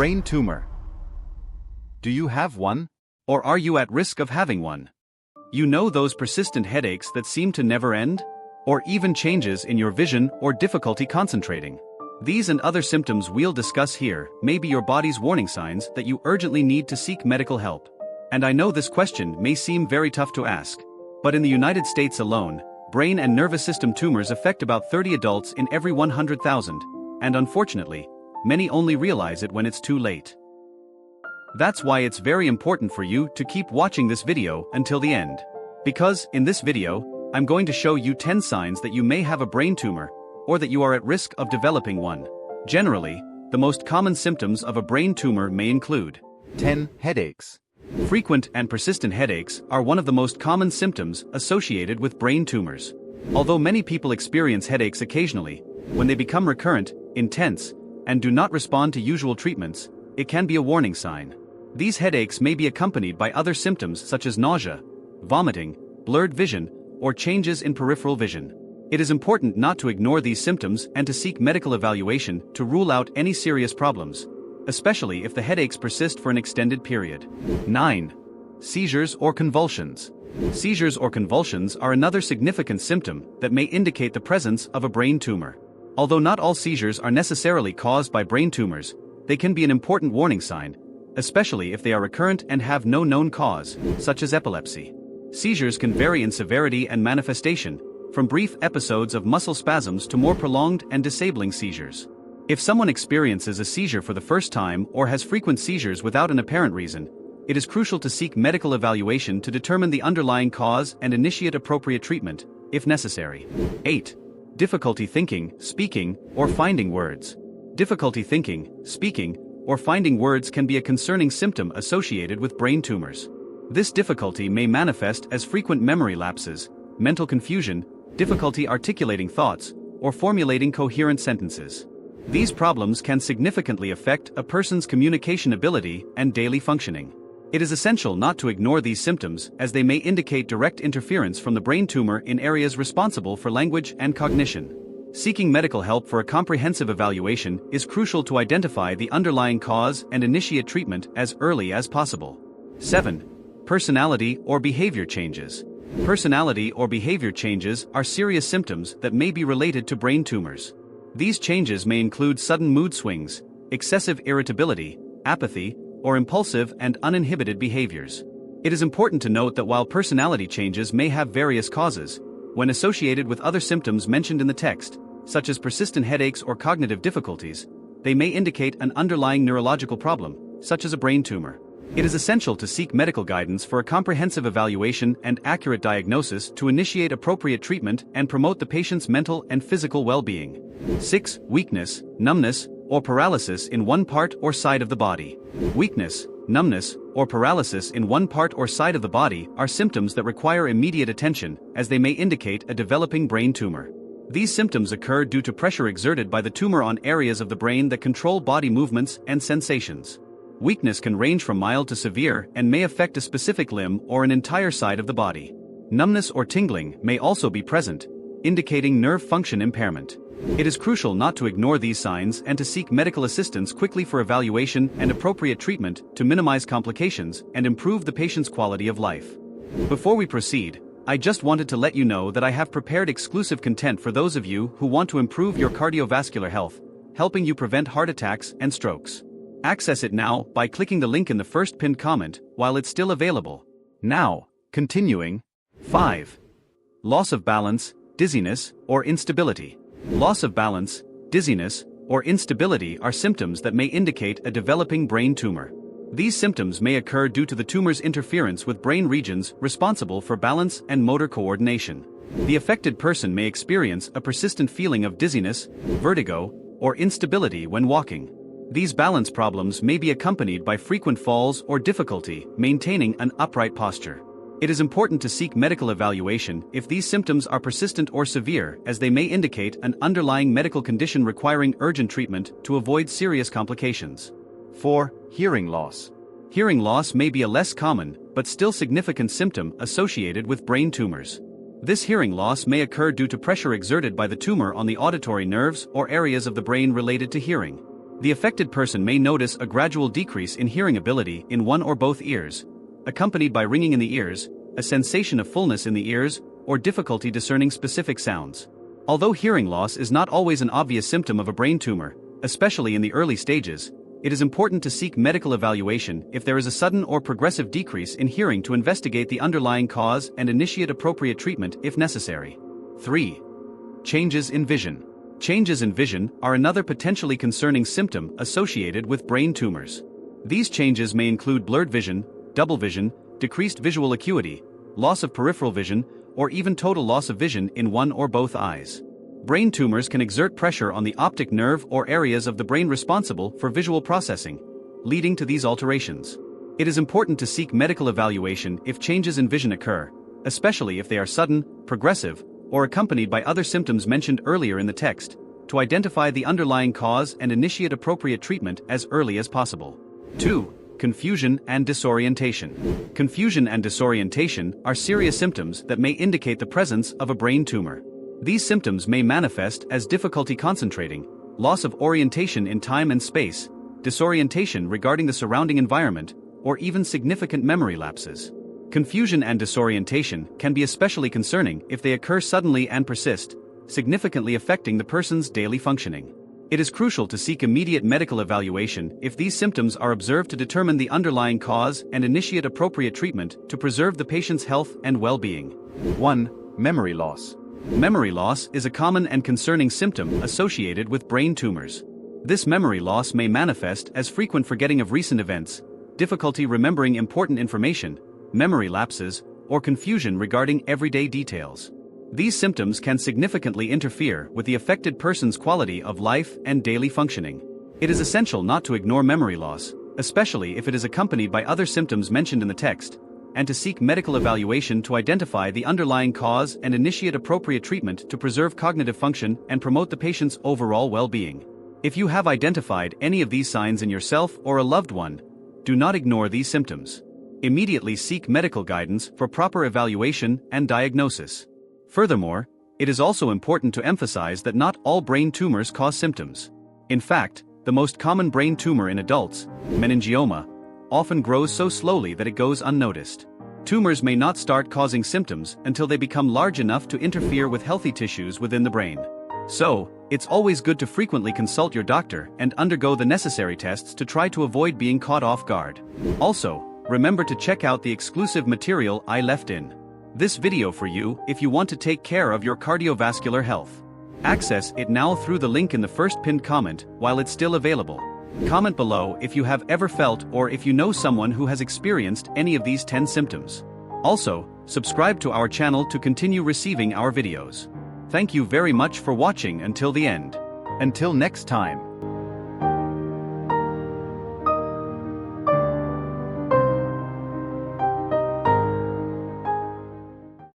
Brain tumor. Do you have one? Or are you at risk of having one? You know those persistent headaches that seem to never end? Or even changes in your vision or difficulty concentrating? These and other symptoms we'll discuss here may be your body's warning signs that you urgently need to seek medical help. And I know this question may seem very tough to ask. But in the United States alone, brain and nervous system tumors affect about 30 adults in every 100,000, and unfortunately, many only realize it when it's too late. That's why it's very important for you to keep watching this video until the end. Because, in this video, I'm going to show you 10 signs that you may have a brain tumor, or that you are at risk of developing one. Generally, the most common symptoms of a brain tumor may include 10. Headaches. Frequent and persistent headaches are one of the most common symptoms associated with brain tumors. Although many people experience headaches occasionally, when they become recurrent, intense, and do not respond to usual treatments, it can be a warning sign. These headaches may be accompanied by other symptoms such as nausea, vomiting, blurred vision, or changes in peripheral vision. It is important not to ignore these symptoms and to seek medical evaluation to rule out any serious problems, especially if the headaches persist for an extended period. 9. Seizures or convulsions. Seizures or convulsions are another significant symptom that may indicate the presence of a brain tumor. Although not all seizures are necessarily caused by brain tumors, they can be an important warning sign, especially if they are recurrent and have no known cause, such as epilepsy. Seizures can vary in severity and manifestation, from brief episodes of muscle spasms to more prolonged and disabling seizures. If someone experiences a seizure for the first time or has frequent seizures without an apparent reason, it is crucial to seek medical evaluation to determine the underlying cause and initiate appropriate treatment, if necessary. 8. Difficulty thinking, speaking, or finding words. Difficulty thinking, speaking, or finding words can be a concerning symptom associated with brain tumors. This difficulty may manifest as frequent memory lapses, mental confusion, difficulty articulating thoughts, or formulating coherent sentences. These problems can significantly affect a person's communication ability and daily functioning. It is essential not to ignore these symptoms as they may indicate direct interference from the brain tumor in areas responsible for language and cognition. Seeking medical help for a comprehensive evaluation is crucial to identify the underlying cause and initiate treatment as early as possible. 7. Personality or behavior changes. Personality or behavior changes are serious symptoms that may be related to brain tumors. These changes may include sudden mood swings, excessive irritability, apathy, or impulsive and uninhibited behaviors. It is important to note that while personality changes may have various causes, when associated with other symptoms mentioned in the text, such as persistent headaches or cognitive difficulties, they may indicate an underlying neurological problem, such as a brain tumor. It is essential to seek medical guidance for a comprehensive evaluation and accurate diagnosis to initiate appropriate treatment and promote the patient's mental and physical well-being. 6. Weakness, numbness, or paralysis in one part or side of the body. Weakness, numbness, or paralysis in one part or side of the body are symptoms that require immediate attention, as they may indicate a developing brain tumor. These symptoms occur due to pressure exerted by the tumor on areas of the brain that control body movements and sensations. Weakness can range from mild to severe and may affect a specific limb or an entire side of the body. Numbness or tingling may also be present, indicating nerve function impairment. It is crucial not to ignore these signs and to seek medical assistance quickly for evaluation and appropriate treatment to minimize complications and improve the patient's quality of life. Before we proceed, I just wanted to let you know that I have prepared exclusive content for those of you who want to improve your cardiovascular health, helping you prevent heart attacks and strokes. Access it now by clicking the link in the first pinned comment while it's still available. Now, continuing. 5. Loss of balance, dizziness, or instability. Loss of balance, dizziness, or instability are symptoms that may indicate a developing brain tumor. These symptoms may occur due to the tumor's interference with brain regions responsible for balance and motor coordination. The affected person may experience a persistent feeling of dizziness, vertigo, or instability when walking. These balance problems may be accompanied by frequent falls or difficulty maintaining an upright posture. It is important to seek medical evaluation if these symptoms are persistent or severe, as they may indicate an underlying medical condition requiring urgent treatment to avoid serious complications. 4. Hearing loss. Hearing loss may be a less common, but still significant symptom associated with brain tumors. This hearing loss may occur due to pressure exerted by the tumor on the auditory nerves or areas of the brain related to hearing. The affected person may notice a gradual decrease in hearing ability in one or both ears, accompanied by ringing in the ears, a sensation of fullness in the ears, or difficulty discerning specific sounds. Although hearing loss is not always an obvious symptom of a brain tumor, especially in the early stages, it is important to seek medical evaluation if there is a sudden or progressive decrease in hearing to investigate the underlying cause and initiate appropriate treatment if necessary. 3. Changes in vision. Changes in vision are another potentially concerning symptom associated with brain tumors. These changes may include blurred vision, double vision, decreased visual acuity, loss of peripheral vision, or even total loss of vision in one or both eyes. Brain tumors can exert pressure on the optic nerve or areas of the brain responsible for visual processing, leading to these alterations. It is important to seek medical evaluation if changes in vision occur, especially if they are sudden, progressive, or accompanied by other symptoms mentioned earlier in the text, to identify the underlying cause and initiate appropriate treatment as early as possible. 2. Confusion and disorientation. Confusion and disorientation are serious symptoms that may indicate the presence of a brain tumor. These symptoms may manifest as difficulty concentrating, loss of orientation in time and space, disorientation regarding the surrounding environment, or even significant memory lapses. Confusion and disorientation can be especially concerning if they occur suddenly and persist, significantly affecting the person's daily functioning. It is crucial to seek immediate medical evaluation if these symptoms are observed to determine the underlying cause and initiate appropriate treatment to preserve the patient's health and well-being. 1. Memory loss. Memory loss is a common and concerning symptom associated with brain tumors. This memory loss may manifest as frequent forgetting of recent events, difficulty remembering important information, memory lapses, or confusion regarding everyday details. These symptoms can significantly interfere with the affected person's quality of life and daily functioning. It is essential not to ignore memory loss, especially if it is accompanied by other symptoms mentioned in the text, and to seek medical evaluation to identify the underlying cause and initiate appropriate treatment to preserve cognitive function and promote the patient's overall well-being. If you have identified any of these signs in yourself or a loved one, do not ignore these symptoms. Immediately seek medical guidance for proper evaluation and diagnosis. Furthermore, it is also important to emphasize that not all brain tumors cause symptoms. In fact, the most common brain tumor in adults, meningioma, often grows so slowly that it goes unnoticed. Tumors may not start causing symptoms until they become large enough to interfere with healthy tissues within the brain. So, it's always good to frequently consult your doctor and undergo the necessary tests to try to avoid being caught off guard. Also, remember to check out the exclusive material I left in this video for you if you want to take care of your cardiovascular health. Access it now through the link in the first pinned comment while it's still available. Comment below if you have ever felt or if you know someone who has experienced any of these 10 symptoms. Also, subscribe to our channel to continue receiving our videos. Thank you very much for watching until the end. Until next time.